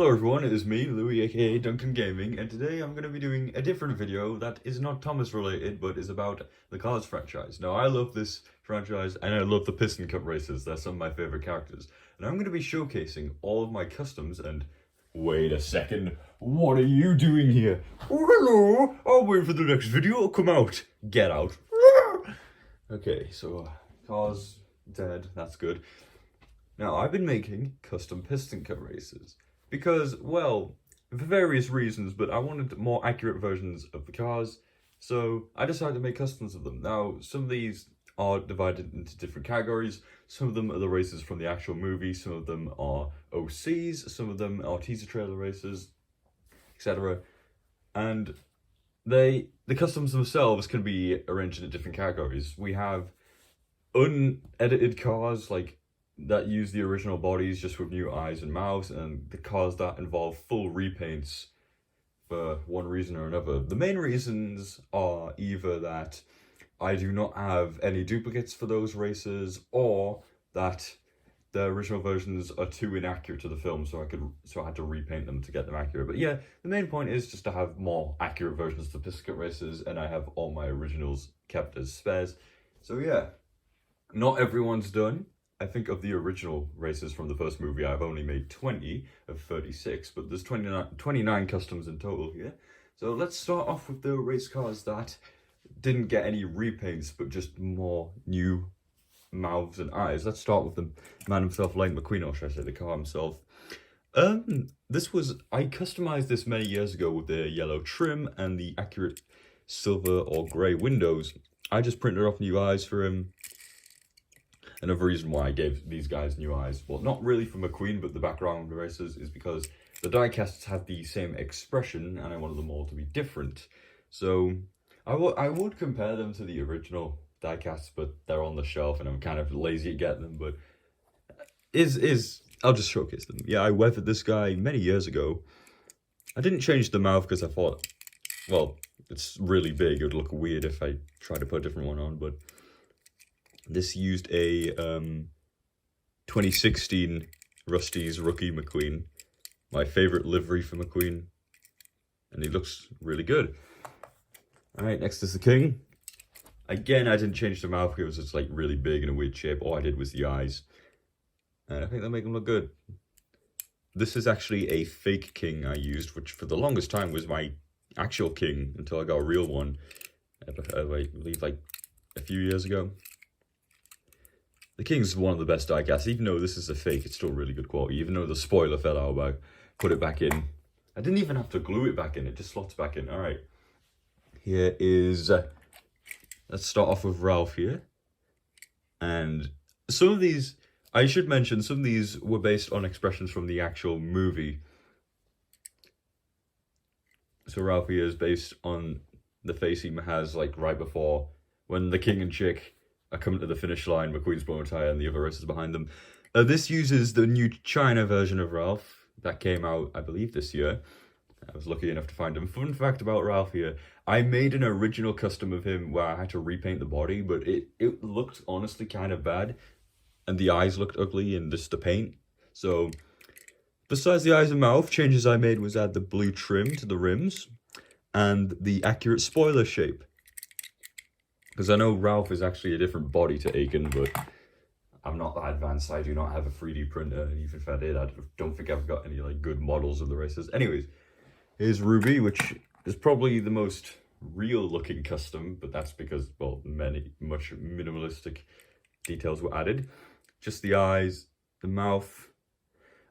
Hello everyone, it is me, Louis aka Duncan Gaming, and today I'm going to be doing a different video that is not Thomas related, but is about the Cars franchise. Now I love this franchise and I love the Piston Cup races, they're some of my favourite characters. And I'm going to be showcasing all of my customs and... Wait a second, what are you doing here? Oh hello, I'll wait for the next video to come out. Get out. Okay, so Cars dead, that's good. Now I've been making custom Piston Cup races. Because, well, for various reasons, but I wanted more accurate versions of the cars, so I decided to make customs of them. Now, some of these are divided into different categories. Some of them are the races from the actual movie, some of them are OCs, some of them are teaser trailer races, etc. And the customs themselves can be arranged into different categories. We have unedited cars, like that use the original bodies just with new eyes and mouths, and the cars that involve full repaints for one reason or another. The main reasons are either that I do not have any duplicates for those races, or that the original versions are too inaccurate to the film, so I had to repaint them to get them accurate. But yeah, the main point is just to have more accurate versions of the Piston Cup races, and I have all my originals kept as spares. So yeah, not everyone's done. I think of the original races from the first movie, I've only made 20 of 36, but there's 29 customs in total here. So let's start off with the race cars that didn't get any repaints, but just more new mouths and eyes. Let's start with the man himself, Lightning McQueen, or should I say the car himself. I customized this many years ago with the yellow trim and the accurate silver or grey windows. I just printed off new eyes for him. Another reason why I gave these guys new eyes, well, not really for McQueen, but the background of the races, is because the diecasts had the same expression and I wanted them all to be different. So I would compare them to the original diecasts, but they're on the shelf and I'm kind of lazy to get them, but I'll just showcase them. Yeah, I weathered this guy many years ago. I didn't change the mouth because I thought, well, it's really big, it would look weird if I tried to put a different one on, but this used a 2016 Rusty's Rookie McQueen, my favourite livery for McQueen, and he looks really good. Alright, next is the King. Again, I didn't change the mouth because it's like really big and a weird shape. All I did was the eyes, and I think that make him look good. This is actually a fake King I used, which for the longest time was my actual King until I got a real one, I believe like a few years ago. The King's one of the best diecasts. Even though this is a fake, it's still really good quality. Even though the spoiler fell out, I put it back in. I didn't even have to glue it back in. It just slots back in. All right. Here is... let's start off with Ralph here. And some of these... I should mention, some of these were based on expressions from the actual movie. So Ralph here is based on the face he has, like, right before when the King and Chick are coming to the finish line, McQueen's blowing a tire and the other racers behind them. This uses the new China version of Ralph that came out, I believe, this year. I was lucky enough to find him. Fun fact about Ralph here, I made an original custom of him where I had to repaint the body, but it looked honestly kind of bad. And the eyes looked ugly and just the paint. So, besides the eyes and mouth, changes I made was add the blue trim to the rims and the accurate spoiler shape. Because I know Ralph is actually a different body to Aiken, but I'm not that advanced. I do not have a 3D printer, and even if I did, I don't think I've got any like good models of the races. Anyways, here's Ruby, which is probably the most real-looking custom, but that's because, well, much minimalistic details were added. Just the eyes, the mouth.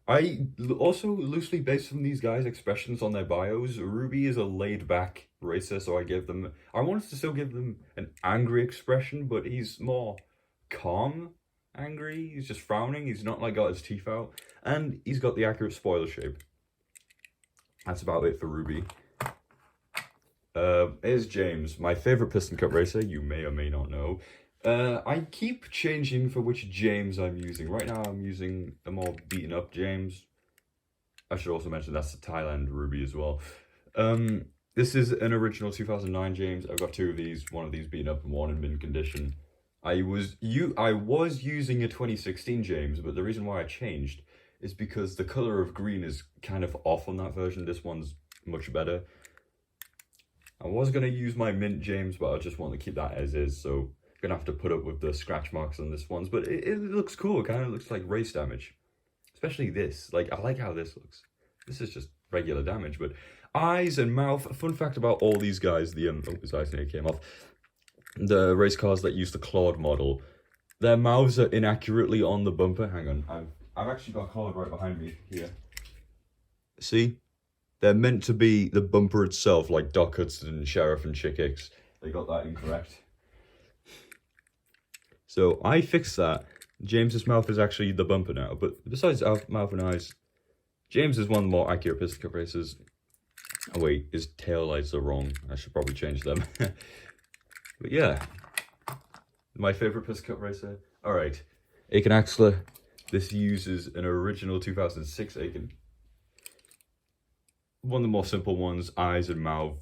I also loosely based some of these guys' expressions on their bios. Ruby is a laid-back racer, so I wanted to still give them an angry expression, but he's more calm angry. He's just frowning. He's not like got his teeth out, and he's got the accurate spoiler shape. That's about it for Ruby. Here's James, my favorite Piston Cup racer. You may or may not know. I keep changing for which James I'm using. Right now I'm using a more beaten up James. I should also mention that's the Thailand Ruby as well. This is an original 2009 James. I've got two of these, one of these beaten up and one in mint condition. I was using a 2016 James, but the reason why I changed is because the color of green is kind of off on that version. This one's much better. I was going to use my mint James, but I just want to keep that as is, so I'm going to have to put up with the scratch marks on this one's, but it looks cool. It kind of looks like race damage. Especially this. Like, I like how this looks. This is just regular damage, but eyes and mouth. Fun fact about all these guys, oh, his eyes nearly came off. The race cars that use the Claude model, their mouths are inaccurately on the bumper. Hang on, I've actually got Claude right behind me here. See? They're meant to be the bumper itself, like Doc Hudson, Sheriff, and Chick Hicks. They got that incorrect. So I fixed that. James's mouth is actually the bumper now, but besides our mouth and eyes, James is one of the more accurate piston cup racers. Oh wait, his tail lights are wrong. I should probably change them. But yeah, my favorite piston cup racer. All right, Aiken Axler. This uses an original 2006 Aiken. One of the more simple ones, eyes and mouth,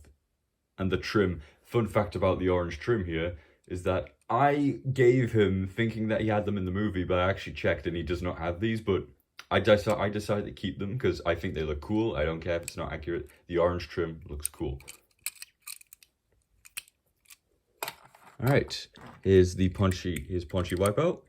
and the trim. Fun fact about the orange trim here is that I gave him thinking that he had them in the movie, but I actually checked and he does not have these, but I decided to keep them because I think they look cool. I don't care if it's not accurate. The orange trim looks cool. Alright, here's the punchy wipeout.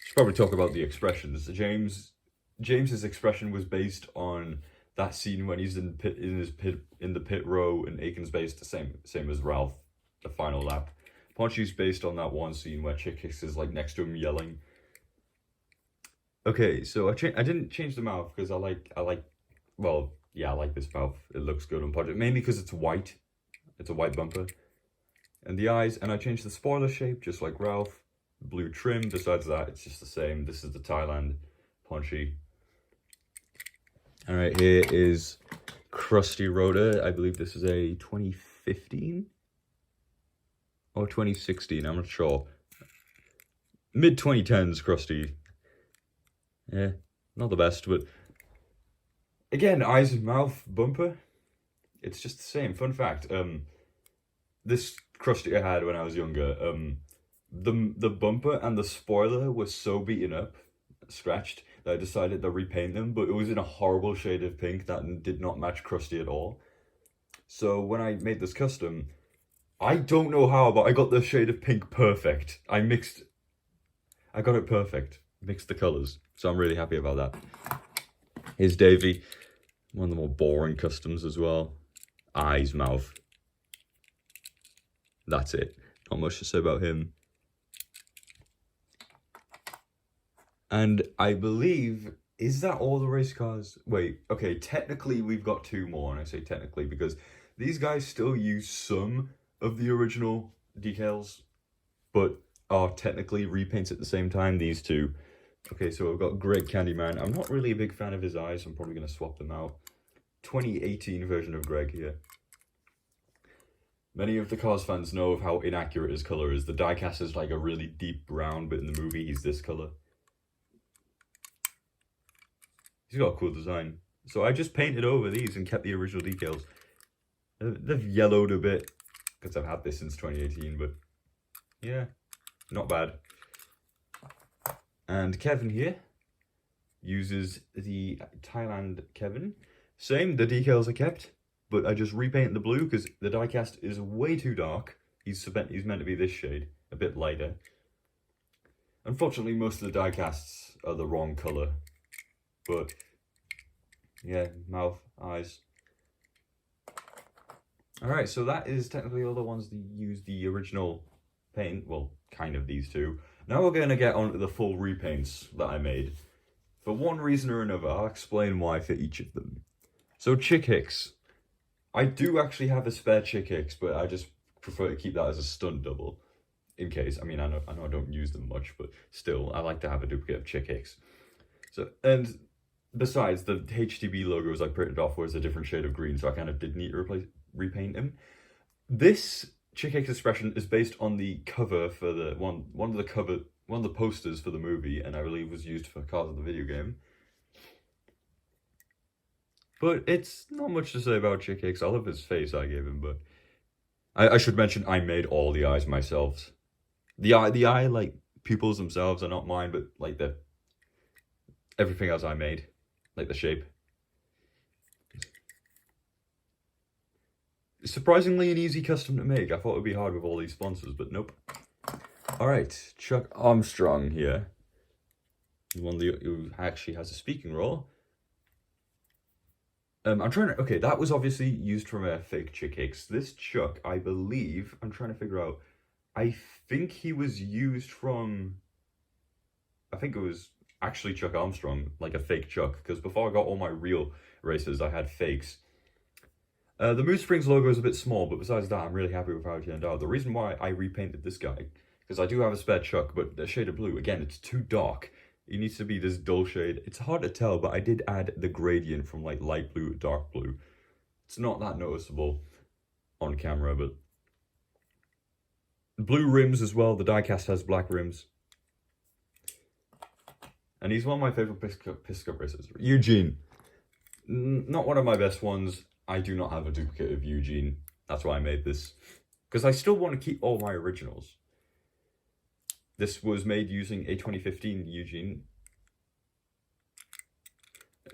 Should probably talk about the expressions. James's expression was based on that scene when he's in the pit row, and Aiken's based the same as Ralph, the final lap. Punchy's based on that one scene where Chick Hicks is like next to him yelling. Okay, so I didn't change the mouth because I like this mouth. It looks good on Punchy, mainly because it's white. It's a white bumper. And the eyes, and I changed the spoiler shape just like Ralph. Blue trim. Besides that, it's just the same. This is the Thailand Punchy. All right, here is Krusty Rotor. I believe this is a 2015 or 2016. I'm not sure. Mid 2010s Krusty. Yeah, not the best, but again, eyes and mouth bumper. It's just the same. Fun fact. This Krusty I had when I was younger. The bumper and the spoiler were so beaten up, scratched, that I decided to repaint them, but it was in a horrible shade of pink that did not match Krusty at all. So when I made this custom, I don't know how, but I got the shade of pink perfect. I got it perfect. Mixed the colours. So I'm really happy about that. Here's Davey. One of the more boring customs as well. Eyes, mouth. That's it. Not much to say about him. And I believe, is that all the race cars? Wait, okay, technically we've got two more, and I say technically because these guys still use some of the original decals, but are technically repaints at the same time, these two. Okay, so I've got Greg Candyman. I'm not really a big fan of his eyes, so I'm probably going to swap them out. 2018 version of Greg here. Many of the Cars fans know of how inaccurate his colour is. The diecast is like a really deep brown, but in the movie he's this colour. He's got a cool design. So I just painted over these and kept the original decals. They've yellowed a bit because I've had this since 2018, but yeah, not bad. And Kevin here uses the Thailand Kevin. Same, the decals are kept, but I just repainted the blue because the diecast is way too dark. He's meant to be this shade, a bit lighter. Unfortunately, most of the diecasts are the wrong colour. But yeah, mouth, eyes. Alright, so that is technically all the ones that use the original paint. Well, kind of these two. Now we're going to get on to the full repaints that I made. For one reason or another, I'll explain why for each of them. So Chick Hicks. I do actually have a spare Chick Hicks, but I just prefer to keep that as a stunt double. In case, I mean, I know I don't use them much, but still, I like to have a duplicate of Chick Hicks. So, and besides, the HTB logos I printed off was a different shade of green, so I kind of did need to repaint them. This Chick Hicks expression is based on the cover for the one of the posters for the movie, and I believe was used for Cars of the video game. But it's not much to say about Chick Hicks. I love his face I gave him, but I should mention I made all the eyes myself. The eye like pupils themselves are not mine, but like everything else I made, like the shape. Surprisingly an easy custom to make. I thought it would be hard with all these sponsors, but nope. Alright, Chuck Armstrong here. The one who actually has a speaking role. I'm trying to... Okay, that was obviously used from a fake Chick Hicks. This Chuck, I believe... I'm trying to figure out... I think he was used from... I think it was actually Chuck Armstrong, like a fake Chuck, because before I got all my real racers, I had fakes. The Moose Springs logo is a bit small, but besides that, I'm really happy with how it turned out. The reason why I repainted this guy, because I do have a spare Chuck, but the shade of blue, again, it's too dark. It needs to be this dull shade. It's hard to tell, but I did add the gradient from like light blue to dark blue. It's not that noticeable on camera, but... Blue rims as well. The diecast has black rims. And he's one of my favorite Piston Cup racers. Eugene. Not one of my best ones. I do not have a duplicate of Eugene. That's why I made this. Because I still want to keep all my originals. This was made using a 2015 Eugene.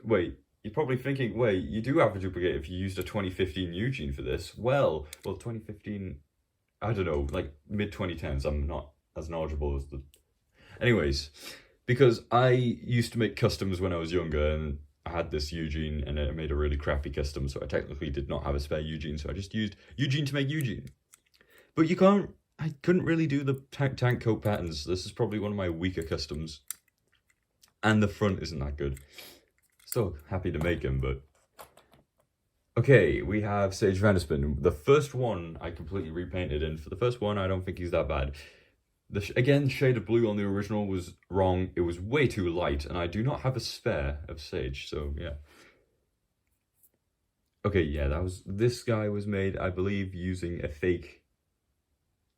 Wait, you're probably thinking, wait, you do have a duplicate if you used a 2015 Eugene for this. Well, 2015, I don't know, like mid-2010s. I'm not as knowledgeable as the... Anyways, because I used to make customs when I was younger, and I had this Eugene, and I made a really crappy custom, so I technically did not have a spare Eugene, so I just used Eugene to make Eugene. But you can't... I couldn't really do the tank coat patterns. This is probably one of my weaker customs. And the front isn't that good. Still happy to make him, but... Okay, we have Sage Vanderspin. The first one I completely repainted, and for the first one, I don't think he's that bad. Again, shade of blue on the original was wrong. It was way too light, and I do not have a spare of Sage, so yeah. Okay, yeah, this guy was made, I believe, using a fake...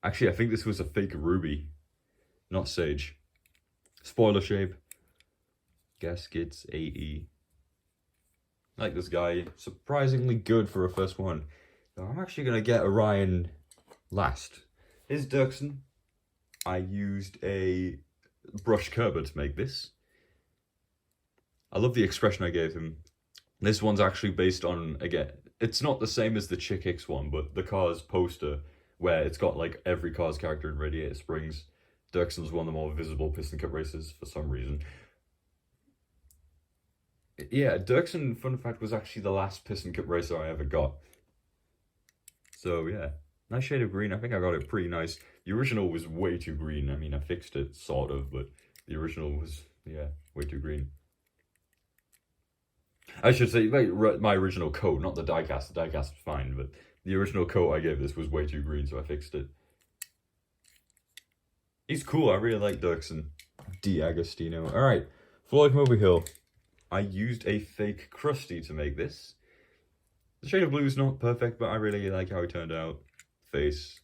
Actually, I think this was a fake Ruby, not Sage. Spoiler shape. Gaskets, AE. I like this guy. Surprisingly good for a first one. So I'm actually going to get Orion last. Here's Dirksen. I used a brush Kerber to make this. I love the expression I gave him. This one's actually based on, again, it's not the same as the Chick Hicks one, but the Cars poster, where it's got like every Cars character in Radiator Springs. Dirksen's one of the more visible Piston Cup racers for some reason. Yeah, Dirksen, fun fact, was actually the last Piston Cup racer I ever got. So yeah, nice shade of green. I think I got it pretty nice. The original was way too green. I mean, I fixed it, sort of, but the original was, yeah, way too green. I should say, like, my original coat, not the diecast. The diecast was fine, but the original coat I gave this was way too green, so I fixed it. He's cool. I really like Dirksen. D'Agostino. Alright, Floyd Moberhill. I used a fake Krusty to make this. The shade of blue is not perfect, but I really like how it turned out. Face.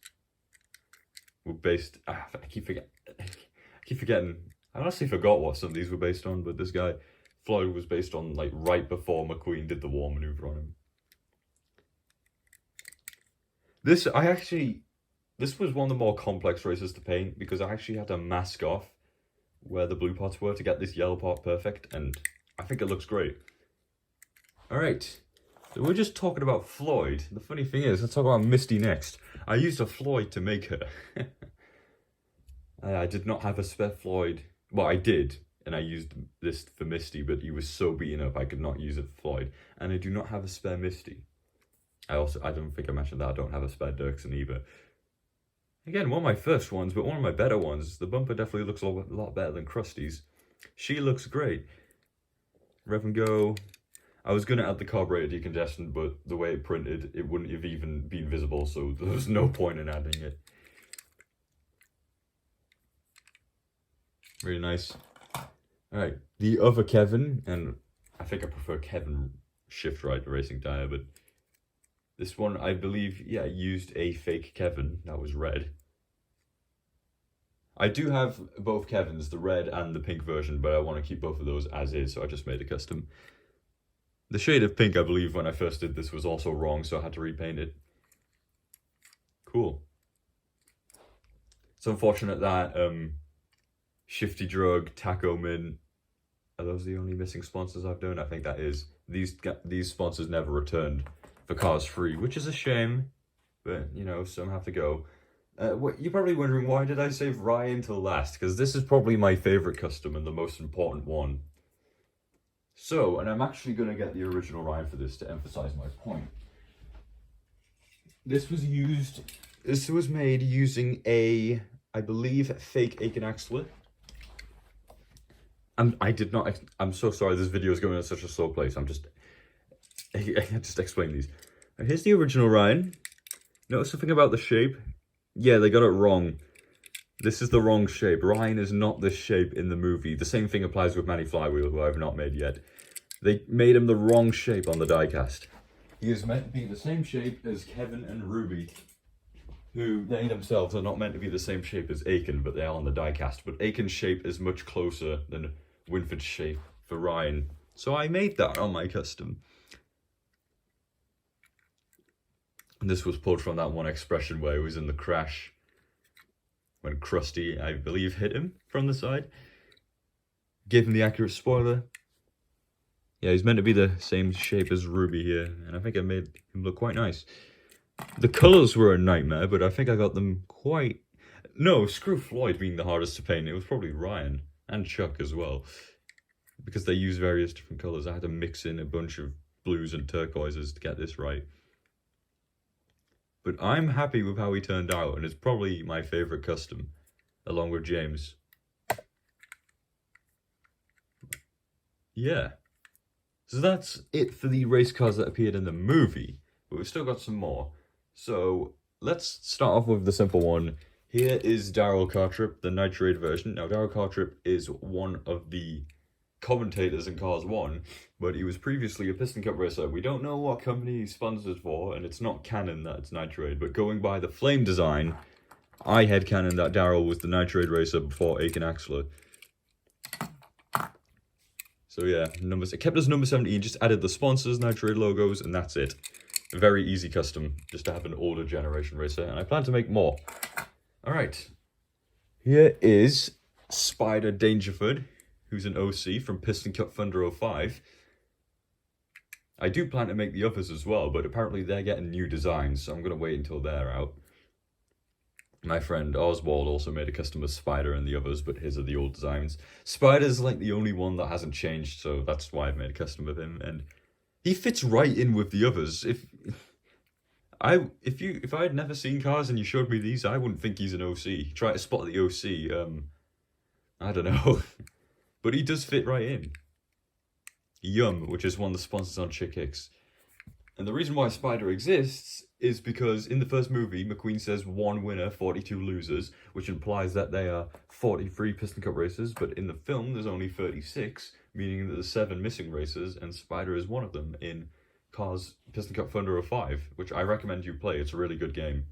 We're based... I keep forgetting. I honestly forgot what some of these were based on, but this guy, Floyd, was based on, like, right before McQueen did the war maneuver on him. This was one of the more complex races to paint, because I actually had to mask off where the blue parts were to get this yellow part perfect, and I think it looks great. Alright, so we're just talking about Floyd. The funny thing is, let's talk about Misty next. I used a Floyd to make her. I did not have a spare Floyd. Well, I did, and I used this for Misty, but he was so beaten up I could not use it for Floyd. And I do not have a spare Misty. I don't think I mentioned that, I don't have a spare Dirksen either. Again, one of my first ones, but one of my better ones. The bumper definitely looks a lot better than Krusty's. She looks great. Rev and Go. I was going to add the carburetor decongestant, but the way it printed, it wouldn't have even been visible, so there was no point in adding it. Really nice. Alright, the other Kevin, and I think I prefer Kevin Shift Right Racing Tire, but this one, I believe, yeah, used a fake Kevin that was red. I do have both Kevins, the red and the pink version, but I want to keep both of those as is, so I just made a custom. The shade of pink, I believe, when I first did this was also wrong, so I had to repaint it. Cool. It's unfortunate that Shifty Drug, Taco Min, Are those the only missing sponsors I've done? I think that is. These sponsors never returned for Cars 3, which is a shame, but you know, some have to go. You're probably wondering, why did I save Ryan till last? Because this is probably my favorite custom and the most important one. So, and I'm actually going to get the original Ryan for this to emphasize my point. This was made using a, I believe, fake Aiken axle. I'm so sorry, this video is going in such a slow place. I just explain these. Now, here's the original Ryan. Notice something about the shape. Yeah, they got it wrong. This is the wrong shape. Ryan is not this shape in the movie. The same thing applies with Manny Flywheel, who I have not made yet. They made him the wrong shape on the diecast. He is meant to be the same shape as Kevin and Ruby, who they themselves are not meant to be the same shape as Aiken, but they are on the diecast. But Aiken's shape is much closer than Winford's shape for Ryan. So I made that on my custom. And this was pulled from that one expression where he was in the crash when Krusty, I believe, hit him from the side. Gave him the accurate spoiler. Yeah, he's meant to be the same shape as Ruby here, and I think I made him look quite nice. The colours were a nightmare, but I think I got them quite... No, screw Floyd being the hardest to paint. It was probably Ryan and Chuck as well, because they use various different colours. I had to mix in a bunch of blues and turquoises to get this right. But I'm happy with how he turned out, and it's probably my favourite custom, along with James. Yeah. So that's it for the race cars that appeared in the movie, but we've still got some more. So let's start off with the simple one. Here is Daryl Cartrip, the nitrate version. Now, Daryl Cartrip is one of the commentators in Cars 1, but he was previously a Piston Cup racer. We don't know what company he sponsors for, and it's not canon that it's nitrate, but going by the flame design, I had canon that Daryl was the nitrate racer before Aiken Axler. So yeah, it kept us number 17, just added the sponsors, nitrate logos, and that's it. A very easy custom, just to have an older generation racer, and I plan to make more. Alright, here is Spider Dangerford, who's an OC from Piston Cup Thunder 05. I do plan to make the others as well, but apparently they're getting new designs, so I'm going to wait until they're out. My friend Oswald also made a custom of Spider and the others, but his are the old designs. Spider's like the only one that hasn't changed, so that's why I've made a custom of him, and he fits right in with the others. If I had never seen Cars and you showed me these, I wouldn't think he's an OC. Try to spot the OC, I don't know. But he does fit right in. Yum, which is one of the sponsors on Chick Hicks. And the reason why Spider exists is because in the first movie, McQueen says 1 winner, 42 losers, which implies that they are 43 Piston Cup races, but in the film there's only 36, meaning that there's 7 missing races, and Spider is one of them in Cars Piston Cup Thunder 05, which I recommend you play. It's a really good game.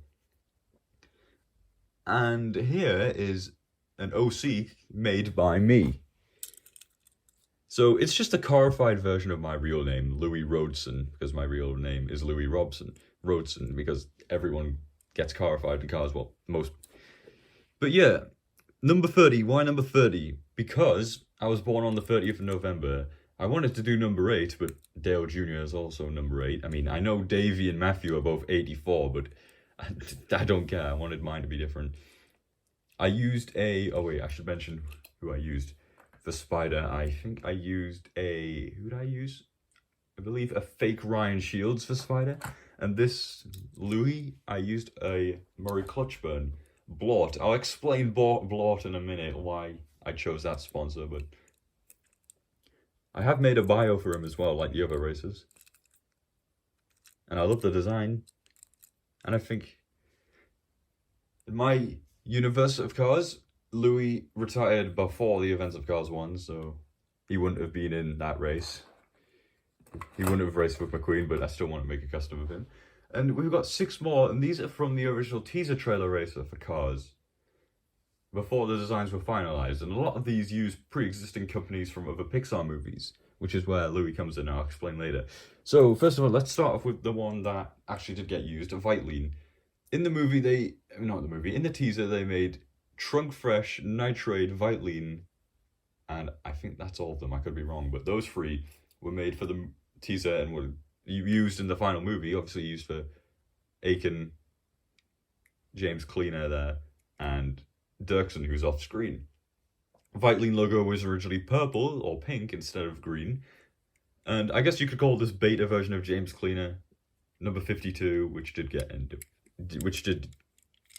And here is an OC made by me. So it's just a carified version of my real name, Louis Rhodeson, because my real name is Louis Rhodeson, because everyone gets carified in Cars, well, most. But yeah, number 30, why number 30? Because I was born on the 30th of November. I wanted to do number 8, but Dale Jr. is also number 8. I mean, I know Davey and Matthew are both 84, but I don't care. I wanted mine to be different. I used oh wait, I should mention who I used. For Spider, I think I used who did I use? I believe a fake Ryan Shields for Spider. And this Louis, I used a Murray Clutchburn Blort. I'll explain Blort in a minute why I chose that sponsor, but I have made a bio for him as well, like the other racers. And I love the design. And I think in my universe of cars, Louis retired before the events of Cars 1, so he wouldn't have been in that race. He wouldn't have raced with McQueen, but I still want to make a custom of him. And we've got 6 more, and these are from the original teaser trailer racer for Cars, before the designs were finalized. And a lot of these use pre-existing companies from other Pixar movies, which is where Louis comes in, I'll explain later. So, first of all, let's start off with the one that actually did get used, a Viteline. In the movie, in the teaser, they made Trunk Fresh Nitrate Viteline and I think that's all of them. I could be wrong, but those three were made for the teaser and were used in the final movie. Obviously used for Aiken, James Cleaner there, and Dirksen, who's off screen. Vitaline logo was originally purple or pink instead of green, and I guess you could call this beta version of James Cleaner number 52, which did get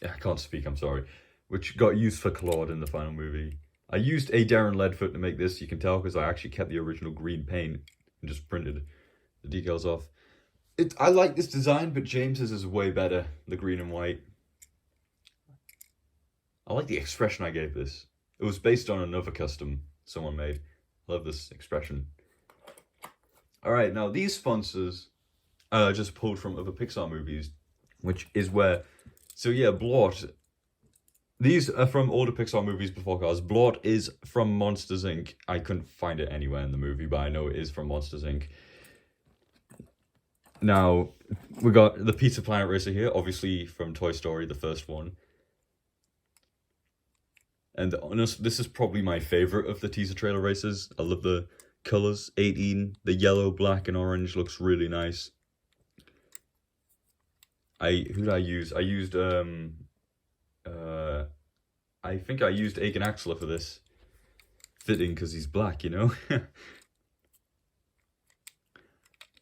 I can't speak, I'm sorry, which got used for Claude in the final movie. I used a Darren Ledford to make this, you can tell, because I actually kept the original green paint and just printed the decals off. I like this design, but James's is way better, the green and white. I like the expression I gave this. It was based on another custom someone made. Love this expression. Alright, now these sponsors are just pulled from other Pixar movies, which is where... So yeah, Blort. These are from all the Pixar movies before Cars. Blort is from Monsters, Inc. I couldn't find it anywhere in the movie, but I know it is from Monsters, Inc. Now, we got the Pizza Planet Racer here, obviously from Toy Story, the first one. And this is probably my favorite of the teaser trailer races. I love the colors. 18, the yellow, black, and orange looks really nice. Who did I use? I used I think I used Aiken Axler for this. Fitting because he's black, you know.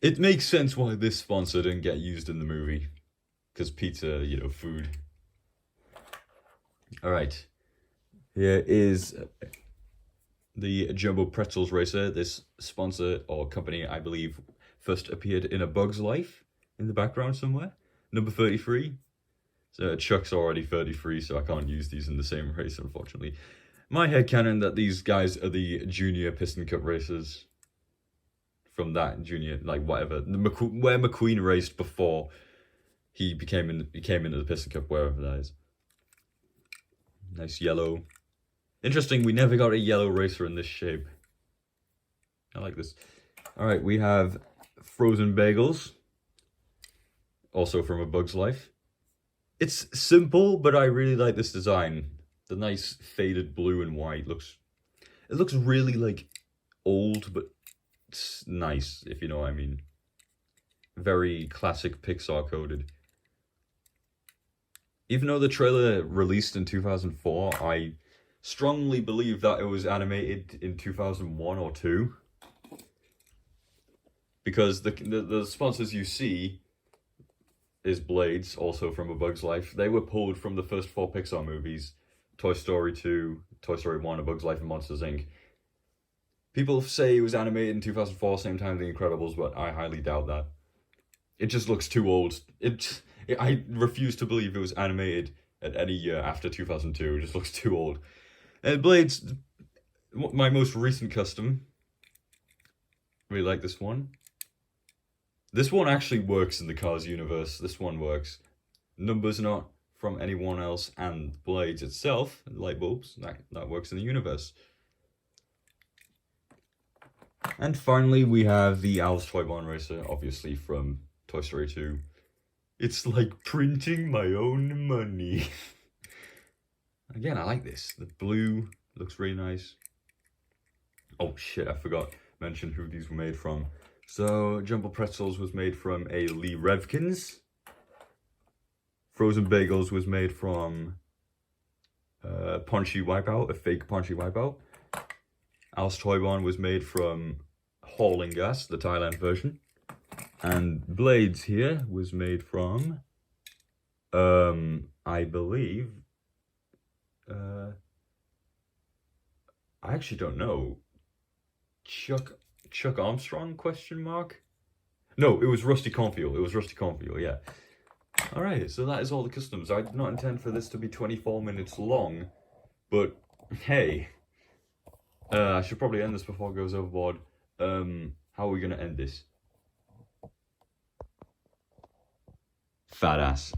It makes sense why this sponsor didn't get used in the movie, because pizza, you know, food. Alright, here is the Jumbo Pretzels Racer. This sponsor or company, I believe, first appeared in A Bug's Life in the background somewhere. Number 33. So Chuck's already 33, so I can't use these in the same race, unfortunately. My headcanon that these guys are the junior Piston Cup racers. From that junior, like whatever, where McQueen raced before he came into the Piston Cup, wherever that is. Nice yellow. Interesting, we never got a yellow racer in this shape. I like this. Alright, we have Frozen Bagels. Also from A Bug's Life. It's simple, but I really like this design. The nice faded blue and white it looks really like old, but it's nice, if you know what I mean. Very classic Pixar coded. Even though the trailer released in 2004, I strongly believe that it was animated in 2001 or 2. Because the sponsors you see is Blades, also from A Bug's Life. They were pulled from the first 4 Pixar movies. Toy Story 2, Toy Story 1, A Bug's Life, and Monsters, Inc. People say it was animated in 2004, same time as The Incredibles, but I highly doubt that. It just looks too old. I refuse to believe it was animated at any year after 2002. It just looks too old. And Blades, my most recent custom. Really like this one. This one actually works in the Cars universe. This one works. Numbers not from anyone else, and Blades itself, light bulbs, that works in the universe. And finally, we have the Al's Toy Barn Racer, obviously from Toy Story 2. It's like printing my own money. Again, I like this. The blue looks really nice. Oh shit, I forgot to mention who these were made from. So, Jumbo Pretzels was made from a Lee Revkins. Frozen Bagels was made from Punchy Wipeout, a fake Punchy Wipeout. Al's Toy Barn was made from Hauling Gas, the Thailand version. And Blades here was made from, I believe, I actually don't know. Chuck Armstrong, question mark? No, it was Rusty Confield. It was Rusty Confield, yeah. Alright, so that is all the customs. I did not intend for this to be 24 minutes long, but hey, I should probably end this before it goes overboard. How are we going to end this? Fat ass.